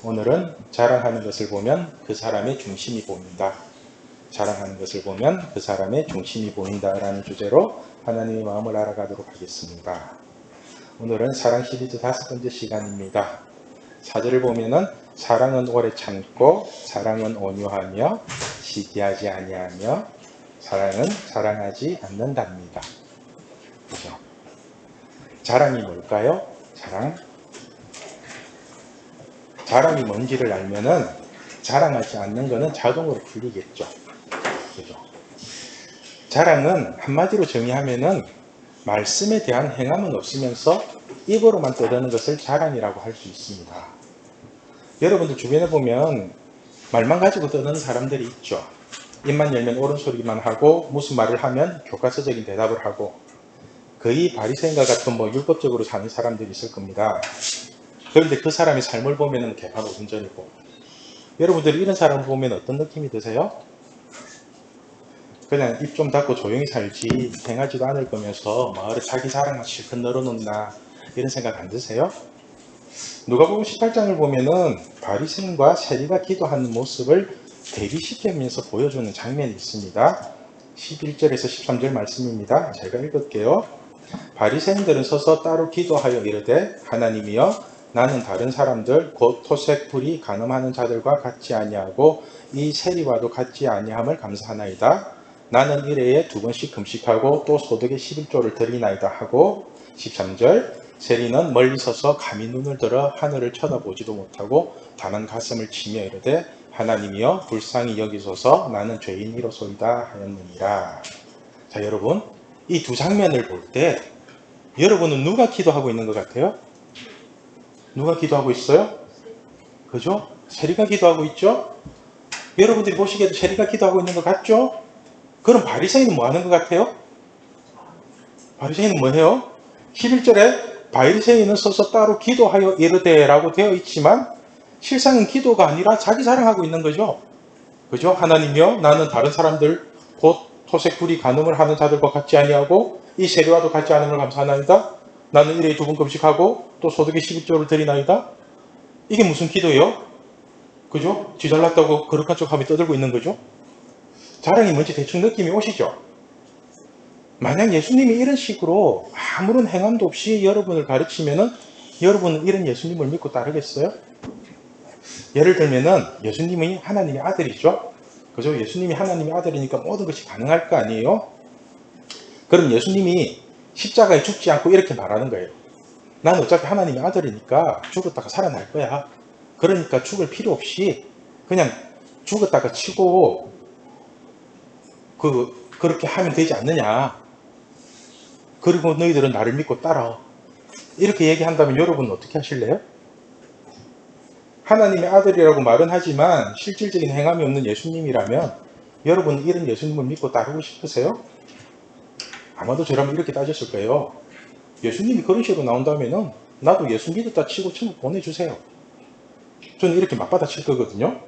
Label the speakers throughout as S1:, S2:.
S1: 오늘은 자랑하는 것을 보면 그 사람의 중심이 보인다. 자랑하는 것을 보면 그 사람의 중심이 보인다 라는 주제로 하나님의 마음을 알아가도록 하겠습니다. 오늘은 사랑 시리즈 5번째 시간입니다. 4절을 보면은 사랑은 오래 참고 사랑은 온유하며 시기하지 아니하며 사랑은 자랑하지 않는답니다. 그죠? 자랑이 뭘까요? 자랑이 뭔지를 알면은 자랑하지 않는 것은 자동으로 풀리겠죠. 그죠? 자랑은 한마디로 정의하면은 말씀에 대한 행함은 없으면서 입으로만 떠드는 것을 자랑이라고 할 수 있습니다. 여러분들 주변에 보면 말만 가지고 떠드는 사람들이 있죠. 입만 열면 옳은 소리만 하고 무슨 말을 하면 교과서적인 대답을 하고 거의 바리새인과 같은 율법적으로 사는 사람들이 있을 겁니다. 그런데 그 사람의 삶을 보면 개판오순전이고, 여러분들이 이런 사람을 보면 어떤 느낌이 드세요? 그냥 입 좀 닫고 조용히 살지 행하지도 않을 거면서 마을에 자기 자랑만 실컷 널어놓나 이런 생각 안 드세요? 누가복음 18장을 보면은 바리새인과 세리가 기도하는 모습을 대비시키면서 보여주는 장면이 있습니다. 11절에서 13절 말씀입니다. 제가 읽을게요. 바리새인들은 서서 따로 기도하여 이르되 하나님이여 나는 다른 사람들 곧 토색 불이 간음하는 자들과 같지 아니하고 이 세리와도 같지 아니함을 감사하나이다. 나는 일회에 2번씩 금식하고 또 소득의 11조를 드리나이다 하고 13절 세리는 멀리 서서 감히 눈을 들어 하늘을 쳐다보지도 못하고 다만 가슴을 치며 이르되 하나님이여 불쌍히 여기소서 나는 죄인이로소이다 하였느니라. 자, 여러분 이 두 장면을 볼 때 여러분은 누가 기도하고 있는 것 같아요? 누가 기도하고 있어요? 그죠? 세리가 기도하고 있죠? 여러분들이 보시기에도 세리가 기도하고 있는 것 같죠? 그럼 바리새인은 뭐 하는 것 같아요? 바리새인은 뭐 해요? 11절에 바리새인은 서서 따로 기도하여 이르되 라고 되어 있지만 실상은 기도가 아니라 자기 자랑하고 있는 거죠. 그죠? 하나님이여 나는 다른 사람들 곧 토색 불이 간음을 하는 자들과 같지 아니하고 이 세리와도 같지 않음을 감사하나이다. 나는 일회에 2번 금식하고 또 소득의 11조를 드리나이다. 이게 무슨 기도예요? 그죠? 지 잘났다고 거룩한 척하며 떠들고 있는 거죠. 자랑이 뭔지 대충 느낌이 오시죠? 만약 예수님이 이런 식으로 아무런 행함도 없이 여러분을 가르치면은 여러분은 이런 예수님을 믿고 따르겠어요? 예를 들면은 예수님이 하나님의 아들이죠. 그죠? 예수님이 하나님의 아들이니까 모든 것이 가능할 거 아니에요? 그럼 예수님이 십자가에 죽지 않고 이렇게 말하는 거예요. 난 어차피 하나님의 아들이니까 죽었다가 살아날 거야. 그러니까 죽을 필요 없이 그냥 죽었다가 치고 그렇게 하면 되지 않느냐. 그리고 너희들은 나를 믿고 따라. 이렇게 얘기한다면 여러분은 어떻게 하실래요? 하나님의 아들이라고 말은 하지만 실질적인 행함이 없는 예수님이라면 여러분은 이런 예수님을 믿고 따르고 싶으세요? 아마도 저라면 이렇게 따졌을 거예요. 예수님이 그런 식으로 나온다면은 나도 예수 믿었다 치고 천국 보내주세요. 저는 이렇게 맞받아칠 거거든요.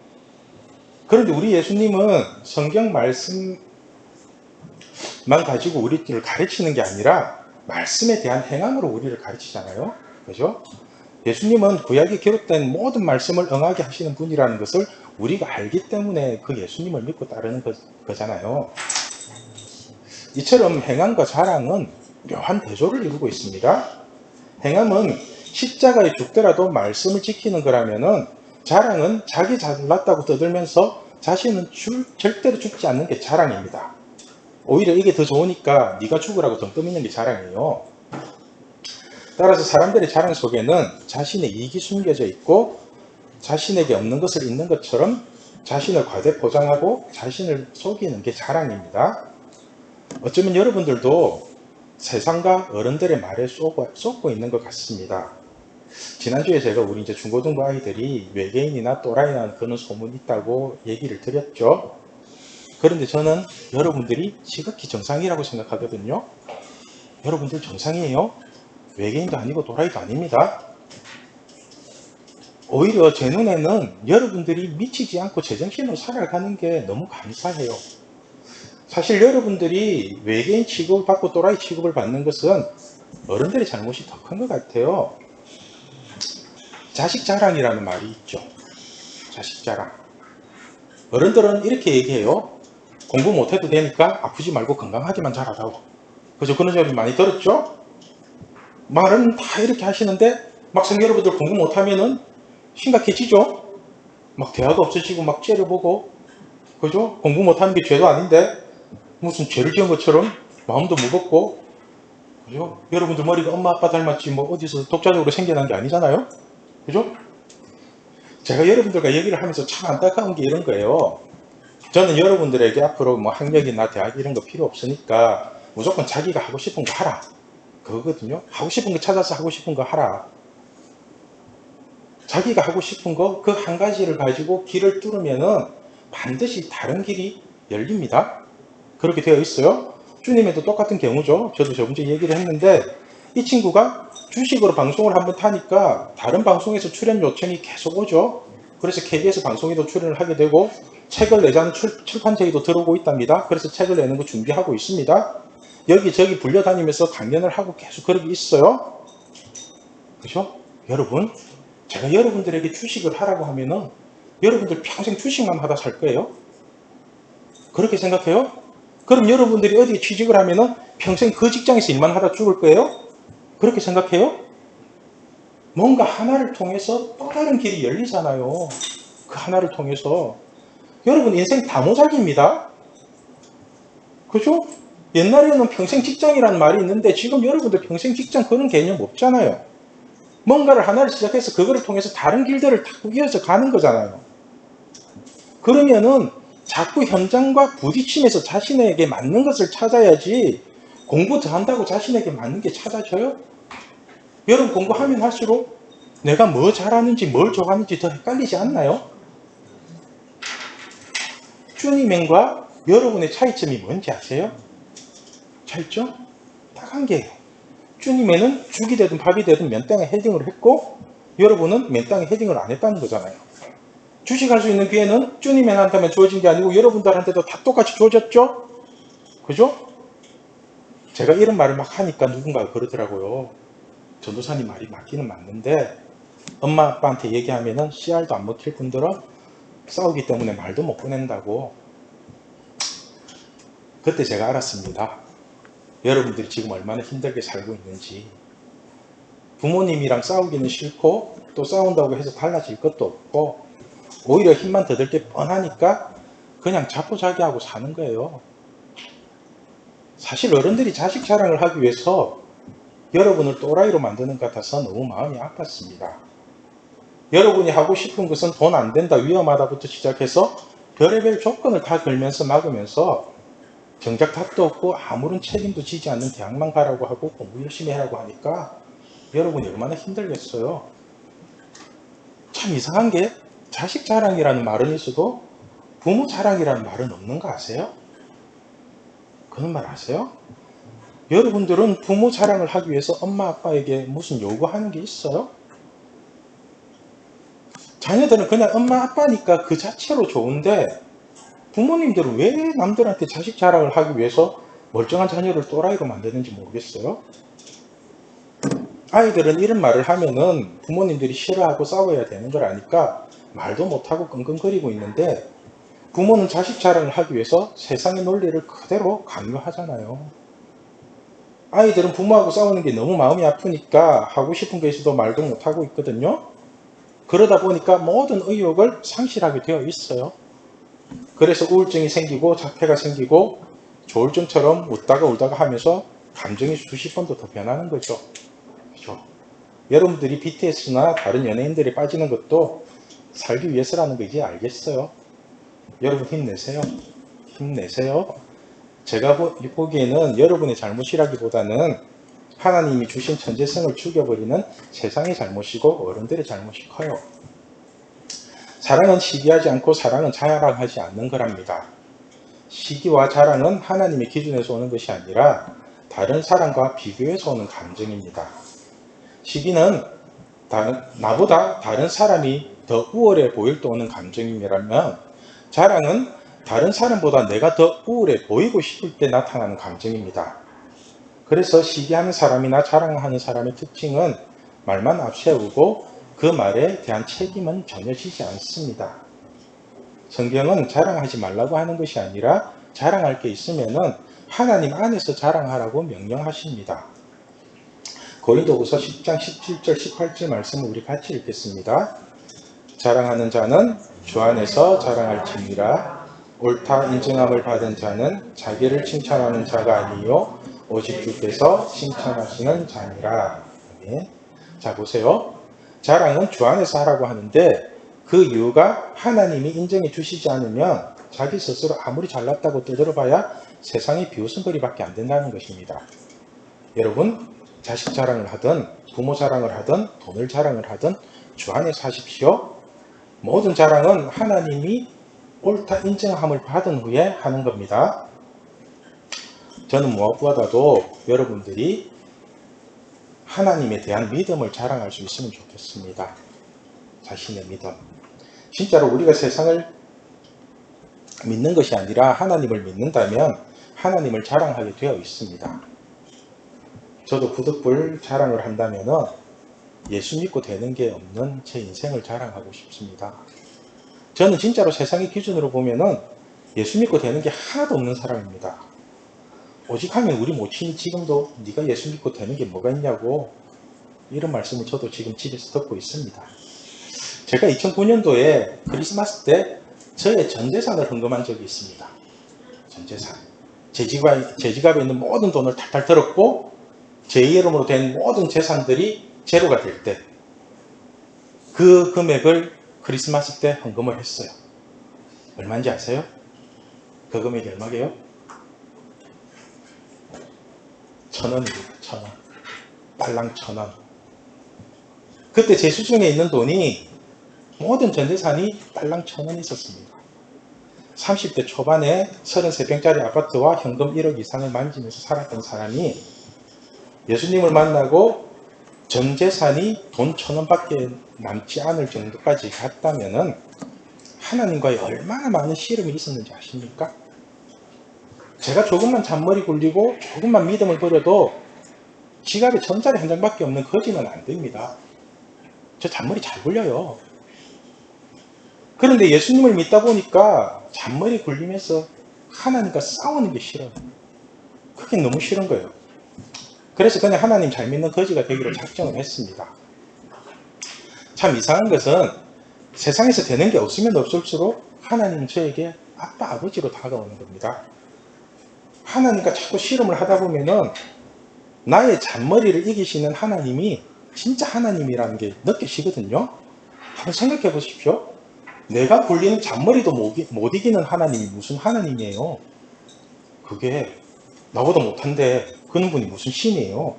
S1: 그런데 우리 예수님은 성경 말씀만 가지고 우리를 가르치는 게 아니라 말씀에 대한 행함으로 우리를 가르치잖아요. 그죠? 예수님은 구약에 기록된 모든 말씀을 응하게 하시는 분이라는 것을 우리가 알기 때문에 그 예수님을 믿고 따르는 거잖아요. 이처럼 행함과 자랑은 묘한 대조를 이루고 있습니다. 행함은 십자가에 죽더라도 말씀을 지키는 거라면은 자랑은 자기 잘났다고 떠들면서 자신은 절대로 죽지 않는 게 자랑입니다. 오히려 이게 더 좋으니까 네가 죽으라고 등 떠미는 게 자랑이에요. 따라서 사람들의 자랑 속에는 자신의 이익이 숨겨져 있고 자신에게 없는 것을 있는 것처럼 자신을 과대 포장하고 자신을 속이는 게 자랑입니다. 어쩌면 여러분들도 세상과 어른들의 말에 쏟고 있는 것 같습니다. 지난주에 제가 우리 이제 중고등부 아이들이 외계인이나 또라이나 그런 소문이 있다고 얘기를 드렸죠. 그런데 저는 여러분들이 지극히 정상이라고 생각하거든요. 여러분들 정상이에요. 외계인도 아니고 또라이도 아닙니다. 오히려 제 눈에는 여러분들이 미치지 않고 제정신으로 살아가는 게 너무 감사해요. 사실 여러분들이 외계인 취급을 받고 또라이 취급을 받는 것은 어른들의 잘못이 더 큰 것 같아요. 자식 자랑이라는 말이 있죠. 자식 자랑. 어른들은 이렇게 얘기해요. 공부 못해도 되니까 아프지 말고 건강하게만 자라라고. 그죠? 그런 소리 많이 들었죠? 말은 다 이렇게 하시는데 막상 여러분들 공부 못하면은 심각해지죠? 막 대화가 없어지고 막 째려보고, 그죠? 공부 못하는 게 죄도 아닌데 무슨 죄를 지은 것처럼 마음도 무겁고, 그죠? 여러분들 머리가 엄마 아빠 닮았지 뭐 어디서 독자적으로 생겨난 게 아니잖아요? 그죠? 제가 여러분들과 얘기를 하면서 참 안타까운 게 이런 거예요. 저는 여러분들에게 앞으로 뭐 학력이나 대학 이런 거 필요 없으니까 무조건 자기가 하고 싶은 거 하라. 그거거든요. 하고 싶은 거 찾아서 하고 싶은 거 하라. 자기가 하고 싶은 거 그 한 가지를 가지고 길을 뚫으면은 반드시 다른 길이 열립니다. 그렇게 되어 있어요. 주님에도 똑같은 경우죠. 저도 저번주에 얘기를 했는데 이 친구가 주식으로 방송을 한번 타니까 다른 방송에서 출연 요청이 계속 오죠. 그래서 KBS 방송에도 출연을 하게 되고 책을 내자는 출판제에도 들어오고 있답니다. 그래서 책을 내는 거 준비하고 있습니다. 여기저기 불려다니면서 강연을 하고 계속 그러고 있어요. 그죠? 여러분, 제가 여러분들에게 주식을 하라고 하면은 여러분들 평생 주식만 하다 살 거예요? 그렇게 생각해요? 그럼 여러분들이 어디에 취직을 하면은 평생 그 직장에서 일만 하다 죽을 거예요? 그렇게 생각해요? 뭔가 하나를 통해서 또 다른 길이 열리잖아요. 그 하나를 통해서. 여러분 인생 다모작입니다. 그죠? 옛날에는 평생 직장이라는 말이 있는데 지금 여러분들 평생 직장 그런 개념 없잖아요. 뭔가를 하나를 시작해서 그거를 통해서 다른 길들을 다 이어서 가는 거잖아요. 그러면은 자꾸 현장과 부딪히면서 자신에게 맞는 것을 찾아야지 공부 더 한다고 자신에게 맞는 게 찾아져요? 여러분 공부하면 할수록 내가 뭐 잘하는지 뭘 좋아하는지 더 헷갈리지 않나요? 주님과 여러분의 차이점이 뭔지 아세요? 차이점? 딱 한 개예요. 주님에는 죽이 되든 밥이 되든 맨땅에 헤딩을 했고 여러분은 맨땅에 헤딩을 안 했다는 거잖아요. 주식할 수 있는 기회는 주님한테만 주어진 게 아니고 여러분들한테도 다 똑같이 주어졌죠? 그죠? 제가 이런 말을 막 하니까 누군가가 그러더라고요. 전도사님 말이 맞기는 맞는데 엄마 아빠한테 얘기하면은 씨알도 안 먹힐 분들은 싸우기 때문에 말도 못 꺼낸다고. 그때 제가 알았습니다. 여러분들이 지금 얼마나 힘들게 살고 있는지. 부모님이랑 싸우기는 싫고 또 싸운다고 해서 달라질 것도 없고 오히려 힘만 더 들 게 뻔하니까 그냥 자포자기하고 사는 거예요. 사실 어른들이 자식 자랑을 하기 위해서 여러분을 또라이로 만드는 것 같아서 너무 마음이 아팠습니다. 여러분이 하고 싶은 것은 돈 안 된다, 위험하다부터 시작해서 별의별 조건을 다 걸면서 막으면서 정작 답도 없고 아무런 책임도 지지 않는 대학만 가라고 하고 공부 열심히 하라고 하니까 여러분이 얼마나 힘들겠어요. 참 이상한 게 자식 자랑이라는 말은 있어도 부모 자랑이라는 말은 없는 거 아세요? 그런 말 아세요? 여러분들은 부모 자랑을 하기 위해서 엄마 아빠에게 무슨 요구하는 게 있어요? 자녀들은 그냥 엄마 아빠니까 그 자체로 좋은데 부모님들은 왜 남들한테 자식 자랑을 하기 위해서 멀쩡한 자녀를 또라이로 만드는지 모르겠어요. 아이들은 이런 말을 하면은 부모님들이 싫어하고 싸워야 되는 걸 아니까 말도 못하고 끙끙거리고 있는데 부모는 자식 자랑을 하기 위해서 세상의 논리를 그대로 강요하잖아요. 아이들은 부모하고 싸우는 게 너무 마음이 아프니까 하고 싶은 게 있어도 말도 못하고 있거든요. 그러다 보니까 모든 의욕을 상실하게 되어 있어요. 그래서 우울증이 생기고 자폐가 생기고 조울증처럼 웃다가 울다가 하면서 감정이 수십 번도 더 변하는 거죠. 그렇죠? 여러분들이 BTS나 다른 연예인들이 빠지는 것도 살기 위해서라는 거 이제 알겠어요. 여러분 힘내세요. 힘내세요. 제가 보기에는 여러분의 잘못이라기보다는 하나님이 주신 천재성을 죽여버리는 세상의 잘못이고 어른들의 잘못이 커요. 사랑은 시기하지 않고 사랑은 자랑하지 않는 거랍니다. 시기와 자랑은 하나님의 기준에서 오는 것이 아니라 다른 사람과 비교해서 오는 감정입니다. 시기는 나보다 다른 사람이 더 우월해 보일 때 오는 감정이라면 자랑은 다른 사람보다 내가 더 우월해 보이고 싶을 때 나타나는 감정입니다. 그래서 시기하는 사람이나 자랑하는 사람의 특징은 말만 앞세우고 그 말에 대한 책임은 전혀 지지 않습니다. 성경은 자랑하지 말라고 하는 것이 아니라 자랑할 게 있으면은 하나님 안에서 자랑하라고 명령하십니다. 고린도후서 10장 17절 18절 말씀을 우리 같이 읽겠습니다. 자랑하는 자는 주 안에서 자랑할지니라. 옳다 인정함을 받은 자는 자기를 칭찬하는 자가 아니요 오직 주께서 칭찬하시는 자니라. 네. 자 보세요. 자랑은 주 안에서 하라고 하는데 그 이유가 하나님이 인정해 주시지 않으면 자기 스스로 아무리 잘났다고 떠들어봐야 세상의 비웃음거리밖에 안 된다는 것입니다. 여러분 자식 자랑을 하든 부모 자랑을 하든 돈을 자랑을 하든 주 안에서 하십시오. 모든 자랑은 하나님이 옳다 인정함을 받은 후에 하는 겁니다. 저는 무엇보다도 여러분들이 하나님에 대한 믿음을 자랑할 수 있으면 좋겠습니다. 자신의 믿음. 진짜로 우리가 세상을 믿는 것이 아니라 하나님을 믿는다면 하나님을 자랑하게 되어 있습니다. 저도 부득불 자랑을 한다면 예수 믿고 되는 게 없는 제 인생을 자랑하고 싶습니다. 저는 진짜로 세상의 기준으로 보면은 예수 믿고 되는 게 하나도 없는 사람입니다. 오직 하면 우리 모친이 지금도 네가 예수 믿고 되는 게 뭐가 있냐고 이런 말씀을 저도 지금 집에서 듣고 있습니다. 제가 2009년도에 크리스마스 때 저의 전 재산을 헌금한 적이 있습니다. 전 재산. 제 지갑에 있는 모든 돈을 탈탈 털었고 제 이름으로 된 모든 재산들이 제로가 될 때 그 금액을 크리스마스 때 헌금을 했어요. 얼마인지 아세요? 그 금액이 얼마게요? 1,000원입니다. 1,000원. 달랑 1,000원. 그때 제 수중에 있는 돈이 모든 전재산이 달랑 1,000원 있었습니다. 30대 초반에 33평짜리 아파트와 현금 1억 이상을 만지면서 살았던 사람이 예수님을 만나고 전 재산이 돈 1,000원밖에 남지 않을 정도까지 갔다면은 하나님과의 얼마나 많은 씨름이 있었는지 아십니까? 제가 조금만 잔머리 굴리고 조금만 믿음을 버려도 지갑에 1,000원짜리 한 장밖에 없는 거지는 안 됩니다. 저 잔머리 잘 굴려요. 그런데 예수님을 믿다 보니까 잔머리 굴리면서 하나님과 싸우는 게 싫어요. 그게 너무 싫은 거예요. 그래서 그냥 하나님 잘 믿는 거지가 되기로 작정을 했습니다. 참 이상한 것은 세상에서 되는 게 없으면 없을수록 하나님은 저에게 아빠, 아버지로 다가오는 겁니다. 하나님과 자꾸 씨름을 하다 보면은 나의 잔머리를 이기시는 하나님이 진짜 하나님이라는 게 느껴지거든요. 한번 생각해 보십시오. 내가 굴리는 잔머리도 못 이기는 하나님이 무슨 하나님이에요? 그게 나보다 못한데 그런 분이 무슨 신이에요?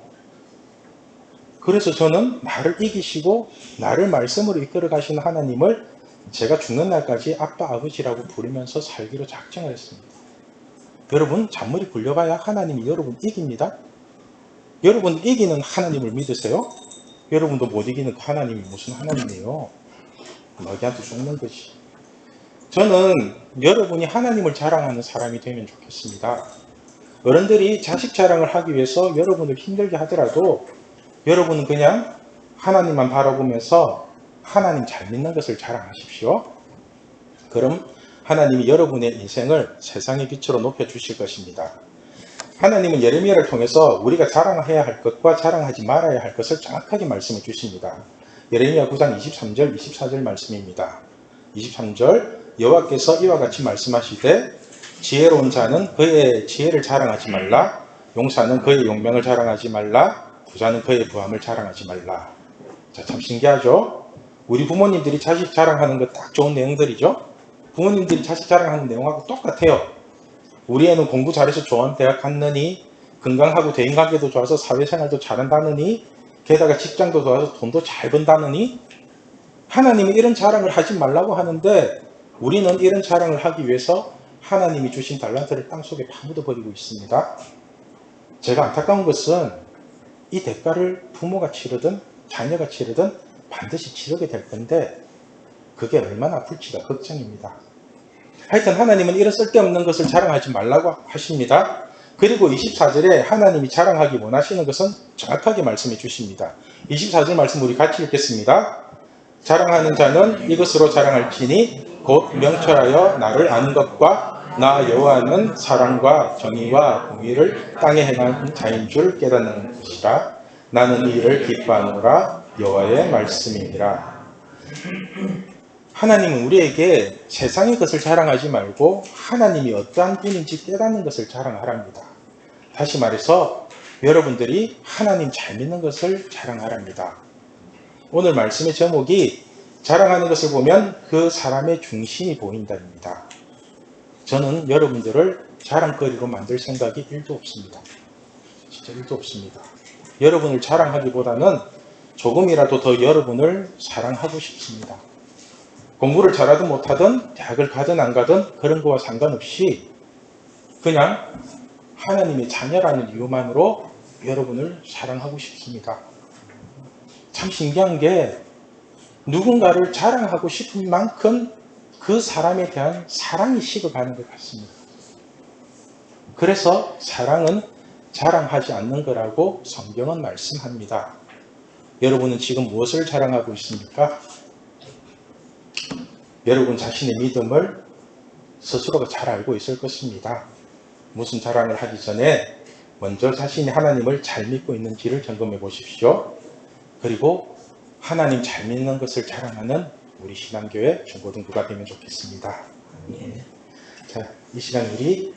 S1: 그래서 저는 나를 이기시고 나를 말씀으로 이끌어 가시는 하나님을 제가 죽는 날까지 아빠, 아버지라고 부르면서 살기로 작정을 했습니다. 여러분 잔머리 굴려봐야 하나님이 여러분 이깁니다. 여러분 이기는 하나님을 믿으세요? 여러분도 못 이기는 그 하나님이 무슨 하나님이에요? 너희한테 죽는 것이. 저는 여러분이 하나님을 자랑하는 사람이 되면 좋겠습니다. 어른들이 자식 자랑을 하기 위해서 여러분을 힘들게 하더라도 여러분은 그냥 하나님만 바라보면서 하나님 잘 믿는 것을 자랑하십시오. 그럼 하나님이 여러분의 인생을 세상의 빛으로 높여주실 것입니다. 하나님은 예레미야를 통해서 우리가 자랑해야 할 것과 자랑하지 말아야 할 것을 정확하게 말씀해 주십니다. 예레미야 9장 23절 24절 말씀입니다. 23절 여호와께서 이와 같이 말씀하시되 지혜로운 자는 그의 지혜를 자랑하지 말라. 용사는 그의 용명을 자랑하지 말라. 부자는 그의 부함을 자랑하지 말라. 자, 참 신기하죠? 우리 부모님들이 자식 자랑하는 거 딱 좋은 내용들이죠? 부모님들이 자식 자랑하는 내용하고 똑같아요. 우리 애는 공부 잘해서 좋은 대학 갔느니, 건강하고 대인관계도 좋아서 사회생활도 잘한다느니, 게다가 직장도 좋아서 돈도 잘 번다느니, 하나님이 이런 자랑을 하지 말라고 하는데 우리는 이런 자랑을 하기 위해서 하나님이 주신 달란트를 땅속에 파묻어 버리고 있습니다. 제가 안타까운 것은 이 대가를 부모가 치르든 자녀가 치르든 반드시 치르게 될 건데 그게 얼마나 아플지가 걱정입니다. 하여튼 하나님은 이런 쓸데없는 것을 자랑하지 말라고 하십니다. 그리고 24절에 하나님이 자랑하기 원하시는 것은 정확하게 말씀해 주십니다. 24절 말씀 우리 같이 읽겠습니다. 자랑하는 자는 이것으로 자랑할지니 곧 명철하여 나를 아는 것과 나 여호와는 사랑과 정의와 공의를 땅에 행하는 자인 줄 깨닫는 것이라. 나는 이 일을 기뻐하노라. 여호와의 말씀이니라. 하나님은 우리에게 세상의 것을 자랑하지 말고 하나님이 어떠한 분인지 깨닫는 것을 자랑하랍니다. 다시 말해서 여러분들이 하나님 잘 믿는 것을 자랑하랍니다. 오늘 말씀의 제목이 자랑하는 것을 보면 그 사람의 중심이 보인다입니다. 저는 여러분들을 자랑거리로 만들 생각이 1도 없습니다. 진짜 1도 없습니다. 여러분을 자랑하기보다는 조금이라도 더 여러분을 사랑하고 싶습니다. 공부를 잘하든 못하든 대학을 가든 안 가든 그런 거와 상관없이 그냥 하나님의 자녀라는 이유만으로 여러분을 사랑하고 싶습니다. 참 신기한 게 누군가를 자랑하고 싶은 만큼 그 사람에 대한 사랑이 식어가는 것 같습니다. 그래서 사랑은 자랑하지 않는 거라고 성경은 말씀합니다. 여러분은 지금 무엇을 자랑하고 있습니까? 여러분 자신의 믿음을 스스로가 잘 알고 있을 것입니다. 무슨 자랑을 하기 전에 먼저 자신이 하나님을 잘 믿고 있는지를 점검해 보십시오. 그리고 하나님 잘 믿는 것을 자랑하는 우리 신앙교회 중고등부가 되면 좋겠습니다. 자, 이 시간 우리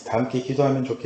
S1: 다 함께 기도하면 좋겠습니다.